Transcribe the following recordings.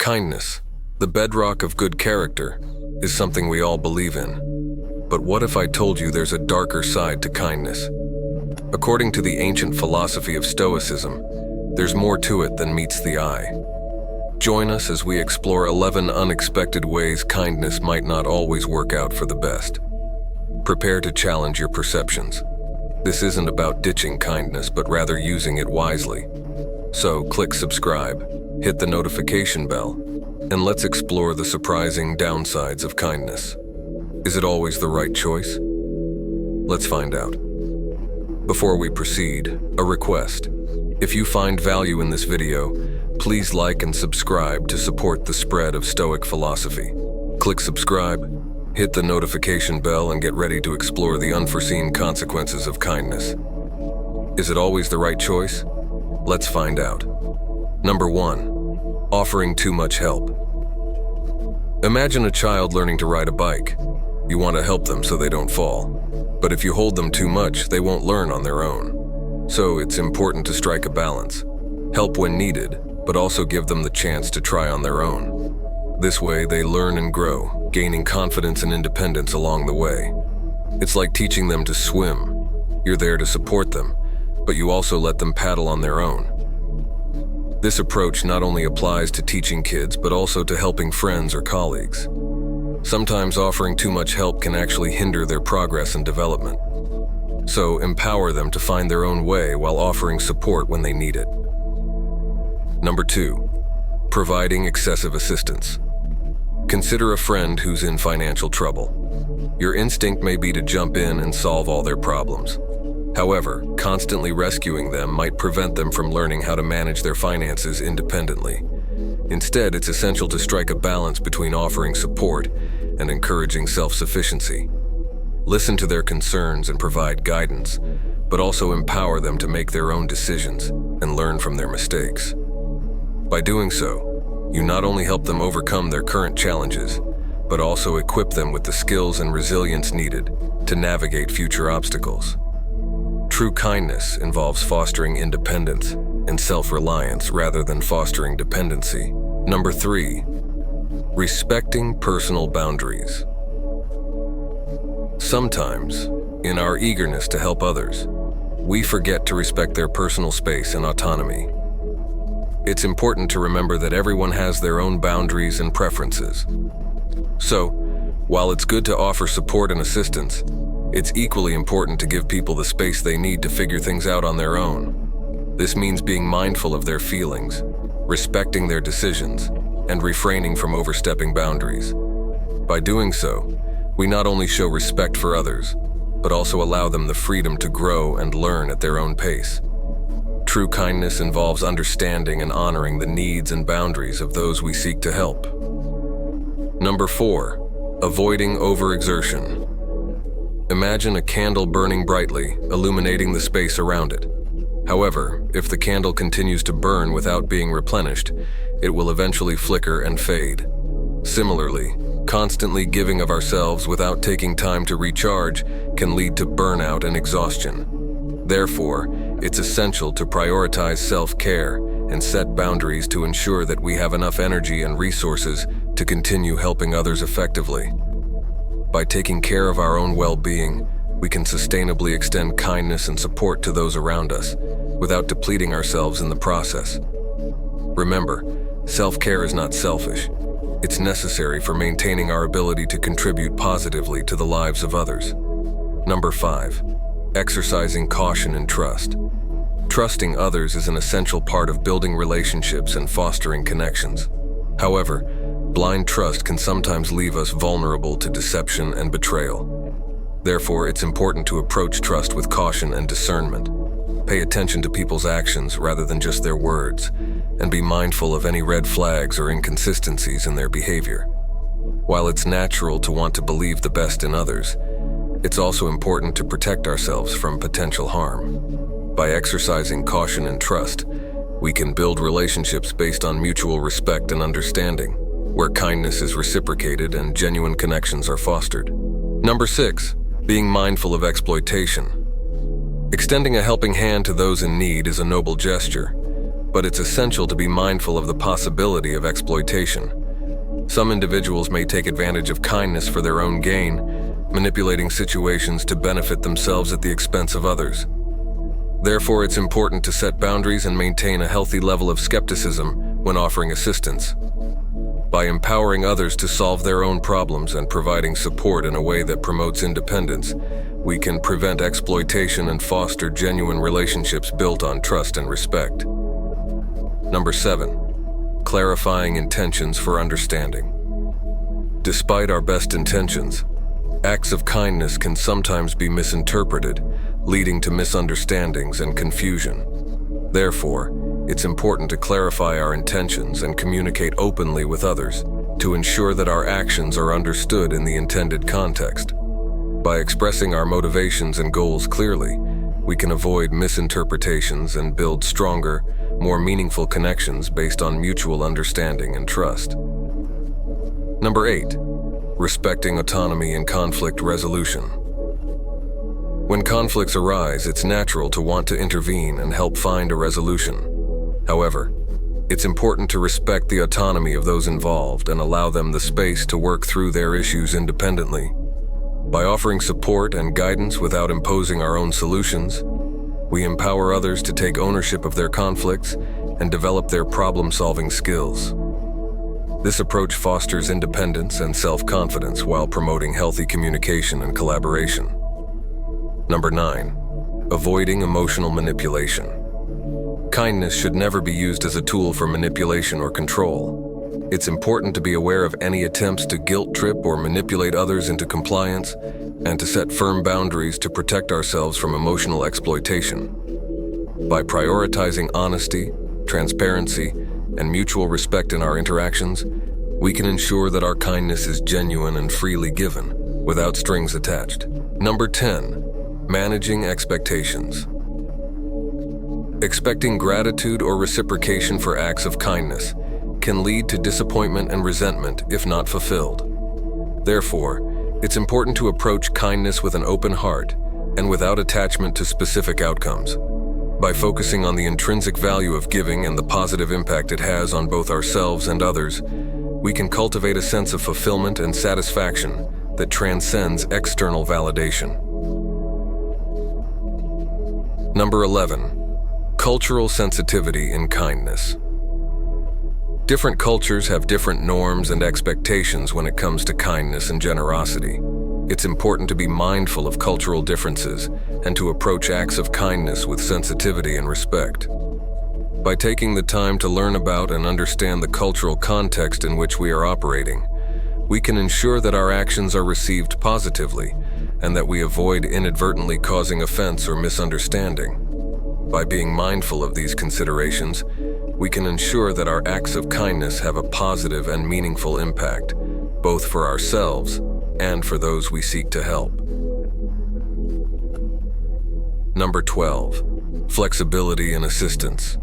Kindness, the bedrock of good character, is something we all believe in. But what if I told you there's a darker side to kindness? According to the ancient philosophy of Stoicism, there's more to it than meets the eye. Join us as we explore 11 unexpected ways kindness might not always work out for the best. Prepare to challenge your perceptions. This isn't about ditching kindness, but rather using it wisely. So click subscribe, hit the notification bell, and let's explore the surprising downsides of kindness. Is it always the right choice? Let's find out. Before we proceed, a request. If you find value in this video, please like and subscribe to support the spread of Stoic philosophy. Click subscribe, hit the notification bell, and get ready to explore the unforeseen consequences of kindness. Is it always the right choice? Let's find out. Number 1. Offering too much help. Imagine a child learning to ride a bike. You want to help them so they don't fall. But if you hold them too much, they won't learn on their own. So it's important to strike a balance. Help when needed, but also give them the chance to try on their own. This way, they learn and grow, gaining confidence and independence along the way. It's like teaching them to swim. You're there to support them, but you also let them paddle on their own. This approach not only applies to teaching kids, but also to helping friends or colleagues. Sometimes offering too much help can actually hinder their progress and development. So empower them to find their own way while offering support when they need it. Number 2. Providing excessive assistance. Consider a friend who's in financial trouble. Your instinct may be to jump in and solve all their problems. However, constantly rescuing them might prevent them from learning how to manage their finances independently. Instead, it's essential to strike a balance between offering support and encouraging self-sufficiency. Listen to their concerns and provide guidance, but also empower them to make their own decisions and learn from their mistakes. By doing so, you not only help them overcome their current challenges, but also equip them with the skills and resilience needed to navigate future obstacles. True kindness involves fostering independence and self-reliance rather than fostering dependency. Number 3. Respecting personal boundaries. Sometimes, in our eagerness to help others, we forget to respect their personal space and autonomy. It's important to remember that everyone has their own boundaries and preferences. So, while it's good to offer support and assistance, it's equally important to give people the space they need to figure things out on their own. This means being mindful of their feelings, respecting their decisions, and refraining from overstepping boundaries. By doing so, we not only show respect for others, but also allow them the freedom to grow and learn at their own pace. True kindness involves understanding and honoring the needs and boundaries of those we seek to help. Number 4. Avoiding overexertion. Imagine a candle burning brightly, illuminating the space around it. However, if the candle continues to burn without being replenished, it will eventually flicker and fade. Similarly, constantly giving of ourselves without taking time to recharge can lead to burnout and exhaustion. Therefore, it's essential to prioritize self-care and set boundaries to ensure that we have enough energy and resources to continue helping others effectively. By taking care of our own well-being, we can sustainably extend kindness and support to those around us without depleting ourselves in the process. Remember, self-care is not selfish. It's necessary for maintaining our ability to contribute positively to the lives of others. Number 5. Exercising caution and trust. Trusting others is an essential part of building relationships and fostering connections. However, blind trust can sometimes leave us vulnerable to deception and betrayal. Therefore, it's important to approach trust with caution and discernment. Pay attention to people's actions rather than just their words, and be mindful of any red flags or inconsistencies in their behavior. While it's natural to want to believe the best in others, it's also important to protect ourselves from potential harm. By exercising caution and trust, we can build relationships based on mutual respect and understanding, where kindness is reciprocated and genuine connections are fostered. Number 6. Being mindful of exploitation. Extending a helping hand to those in need is a noble gesture, but it's essential to be mindful of the possibility of exploitation. Some individuals may take advantage of kindness for their own gain, manipulating situations to benefit themselves at the expense of others. Therefore, it's important to set boundaries and maintain a healthy level of skepticism when offering assistance. By empowering others to solve their own problems and providing support in a way that promotes independence, we can prevent exploitation and foster genuine relationships built on trust and respect. Number 7. Clarifying intentions for understanding. Despite our best intentions, acts of kindness can sometimes be misinterpreted, leading to misunderstandings and confusion. Therefore, it's important to clarify our intentions and communicate openly with others to ensure that our actions are understood in the intended context. By expressing our motivations and goals clearly, we can avoid misinterpretations and build stronger, more meaningful connections based on mutual understanding and trust. Number 8. Respecting autonomy in conflict resolution. When conflicts arise, it's natural to want to intervene and help find a resolution. However, it's important to respect the autonomy of those involved and allow them the space to work through their issues independently. By offering support and guidance without imposing our own solutions, we empower others to take ownership of their conflicts and develop their problem-solving skills. This approach fosters independence and self-confidence while promoting healthy communication and collaboration. Number 9. Avoiding emotional manipulation. Kindness should never be used as a tool for manipulation or control. It's important to be aware of any attempts to guilt trip or manipulate others into compliance, and to set firm boundaries to protect ourselves from emotional exploitation. By prioritizing honesty, transparency, and mutual respect in our interactions, we can ensure that our kindness is genuine and freely given, without strings attached. Number 10. Managing expectations. Expecting gratitude or reciprocation for acts of kindness can lead to disappointment and resentment if not fulfilled. Therefore, it's important to approach kindness with an open heart and without attachment to specific outcomes. By focusing on the intrinsic value of giving and the positive impact it has on both ourselves and others, we can cultivate a sense of fulfillment and satisfaction that transcends external validation. Number 11. Cultural sensitivity in kindness. Different cultures have different norms and expectations when it comes to kindness and generosity. It's important to be mindful of cultural differences and to approach acts of kindness with sensitivity and respect. By taking the time to learn about and understand the cultural context in which we are operating, we can ensure that our actions are received positively and that we avoid inadvertently causing offense or misunderstanding. By being mindful of these considerations, we can ensure that our acts of kindness have a positive and meaningful impact, both for ourselves and for those we seek to help. Number 12. Flexibility and assistance.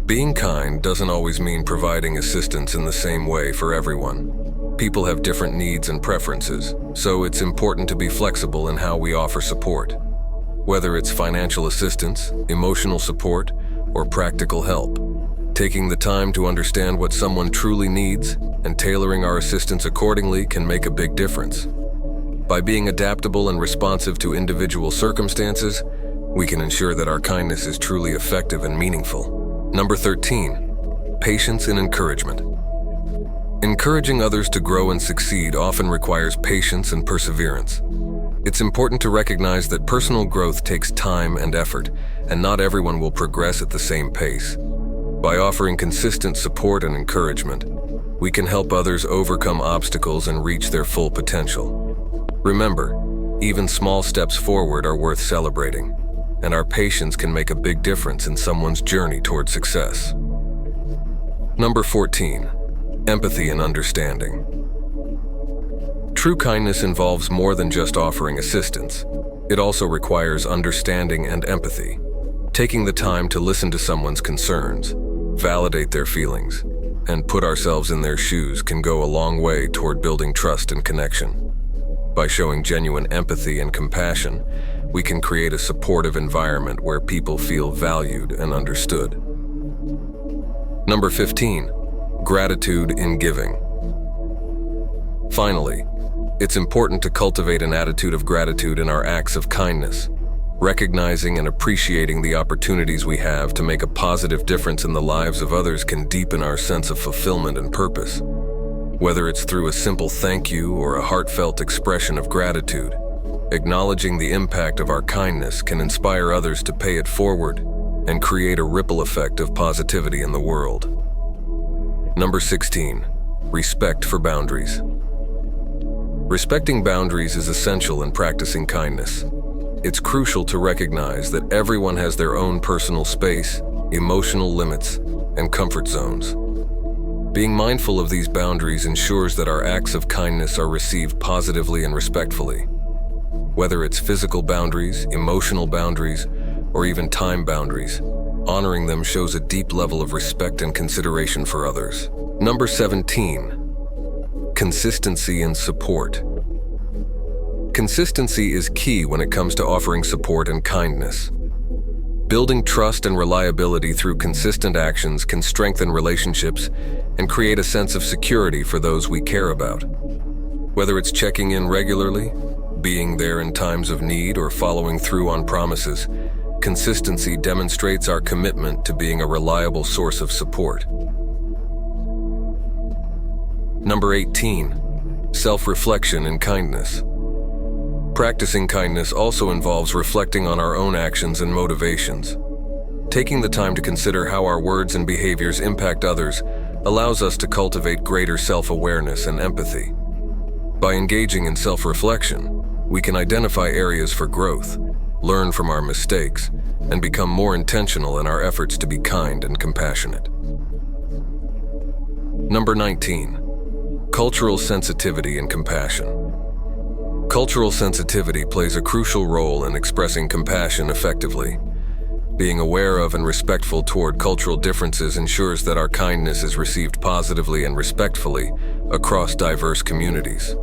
Being kind doesn't always mean providing assistance in the same way for everyone. People have different needs and preferences, so it's important to be flexible in how we offer support. Whether it's financial assistance, emotional support, or practical help, taking the time to understand what someone truly needs and tailoring our assistance accordingly can make a big difference. By being adaptable and responsive to individual circumstances, we can ensure that our kindness is truly effective and meaningful. Number 13. Patience and encouragement. Encouraging others to grow and succeed often requires patience and perseverance. It's important to recognize that personal growth takes time and effort, and not everyone will progress at the same pace. By offering consistent support and encouragement, we can help others overcome obstacles and reach their full potential. Remember, even small steps forward are worth celebrating, and our patience can make a big difference in someone's journey toward success. Number 14. Empathy and understanding. True kindness involves more than just offering assistance. It also requires understanding and empathy. Taking the time to listen to someone's concerns, validate their feelings, and put ourselves in their shoes can go a long way toward building trust and connection. By showing genuine empathy and compassion, we can create a supportive environment where people feel valued and understood. Number 15, gratitude in giving. Finally, it's important to cultivate an attitude of gratitude in our acts of kindness. Recognizing and appreciating the opportunities we have to make a positive difference in the lives of others can deepen our sense of fulfillment and purpose. Whether it's through a simple thank you or a heartfelt expression of gratitude, acknowledging the impact of our kindness can inspire others to pay it forward and create a ripple effect of positivity in the world. Number 16, respect for boundaries. Respecting boundaries is essential in practicing kindness. It's crucial to recognize that everyone has their own personal space, emotional limits, and comfort zones. Being mindful of these boundaries ensures that our acts of kindness are received positively and respectfully. Whether it's physical boundaries, emotional boundaries, or even time boundaries, honoring them shows a deep level of respect and consideration for others. Number 17, consistency and support. Consistency is key when it comes to offering support and kindness. Building trust and reliability through consistent actions can strengthen relationships and create a sense of security for those we care about. Whether it's checking in regularly, being there in times of need, or following through on promises, consistency demonstrates our commitment to being a reliable source of support. Number 18, self-reflection and kindness. Practicing kindness also involves reflecting on our own actions and motivations. Taking the time to consider how our words and behaviors impact others allows us to cultivate greater self-awareness and empathy. By engaging in self-reflection, we can identify areas for growth, learn from our mistakes, and become more intentional in our efforts to be kind and compassionate. Number 19, cultural sensitivity and compassion. Cultural sensitivity plays a crucial role in expressing compassion effectively. Being aware of and respectful toward cultural differences ensures that our kindness is received positively and respectfully across diverse communities.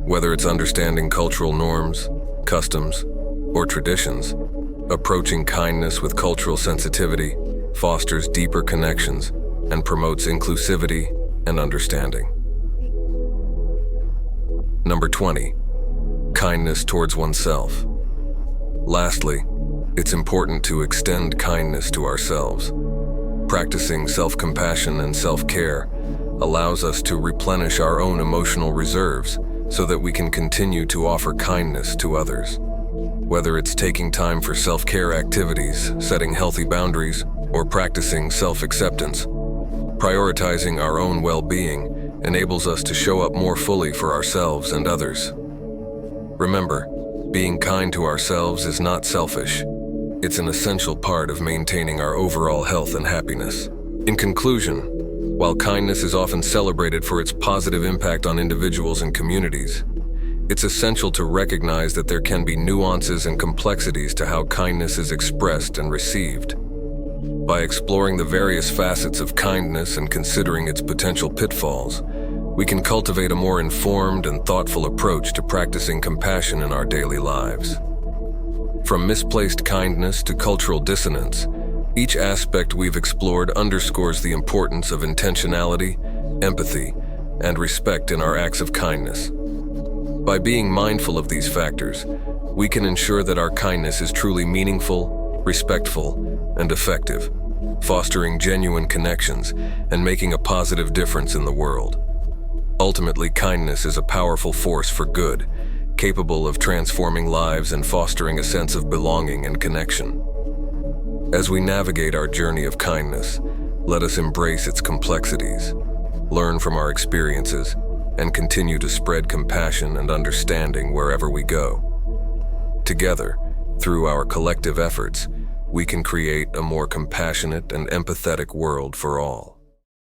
Whether it's understanding cultural norms, customs, or traditions, approaching kindness with cultural sensitivity fosters deeper connections and promotes inclusivity and understanding. Number 20, kindness towards oneself. Lastly, it's important to extend kindness to ourselves. Practicing self-compassion and self-care allows us to replenish our own emotional reserves so that we can continue to offer kindness to others. Whether it's taking time for self-care activities, setting healthy boundaries, or practicing self-acceptance, prioritizing our own well-being enables us to show up more fully for ourselves and others. Remember, being kind to ourselves is not selfish. It's an essential part of maintaining our overall health and happiness. In conclusion, while kindness is often celebrated for its positive impact on individuals and communities, it's essential to recognize that there can be nuances and complexities to how kindness is expressed and received. By exploring the various facets of kindness and considering its potential pitfalls, we can cultivate a more informed and thoughtful approach to practicing compassion in our daily lives. From misplaced kindness to cultural dissonance, each aspect we've explored underscores the importance of intentionality, empathy, and respect in our acts of kindness. By being mindful of these factors, we can ensure that our kindness is truly meaningful, respectful, and effective, fostering genuine connections and making a positive difference in the world. Ultimately, kindness is a powerful force for good, capable of transforming lives and fostering a sense of belonging and connection. As we navigate our journey of kindness, let us embrace its complexities, learn from our experiences, and continue to spread compassion and understanding wherever we go. Together, through our collective efforts, we can create a more compassionate and empathetic world for all.